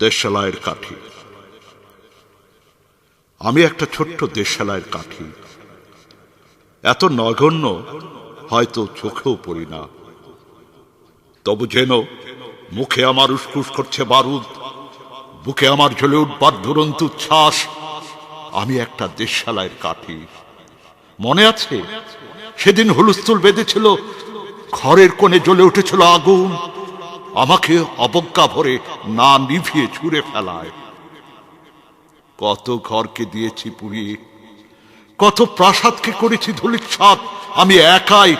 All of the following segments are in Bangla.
দেশালাইয়ের কাঠি। আমি একটা ছোট্ট দেশালাইয়ের কাঠি, এত নগণ্য হয়তো চোখেও পড়ি না। তবু যেন মুখে আমার উসকুস করছে বারুদ, বুকে আমার জ্বলে উঠবার দুরন্ত উচ্ছ্বাস। আমি একটা দেশালাইয়ের কাঠি। মনে আছে সেদিন হুলস্থুল বেঁধেছিল, ঘরের কোণে জ্বলে উঠেছিল আগুন, আমাকে অবজ্ঞা ভরে না নিভিয়ে ছুঁড়ে ফেলায়। কত ঘরকে দিয়েছি পুড়িয়ে, কত প্রাসাদকে করেছি ধূলিসাৎ, আমি একাই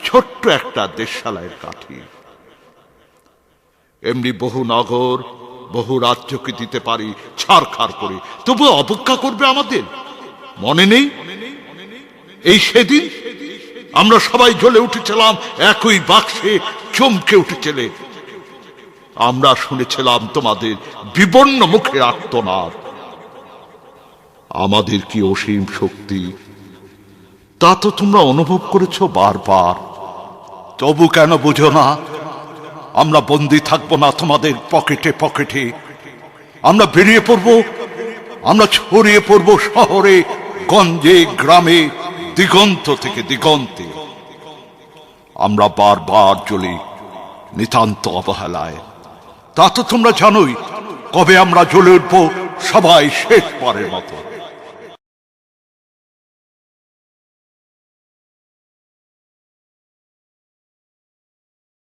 ছোট্ট একটা দেশালাইয়ের কাঠি। এমনি বহু নগর, বহু রাজ্যকে দিতে পারি ছাড়খাড় করে, তবু অবজ্ঞা করবে আমাদের। মনে নেই এই সেদিন আমরা সবাই জ্বলে উঠেছিলাম একই বাক্সে, চমকে উঠেছিলে। আমরা শুনেছিলাম তোমাদের বিবর্ণ মুখে আর্তনাদ। আমাদের কি অসীম শক্তি, তা তো তোমরা অনুভব করেছ বারবার। তবু কেন বুঝো না আমরা বন্দী থাকবো না তোমাদের পকেটে পকেটে? আমরা বেরিয়ে পড়ব, আমরা ছড়িয়ে পড়ব শহরে, গঞ্জে, গ্রামে, দিগন্ত থেকে দিগন্তে। আমরা বারবার জ্বলি নিতান্ত অবহেলায়। তা তো তোমরা জানোই কবে আমরা জ্বলে উঠব সবাই শেষবারের মতো।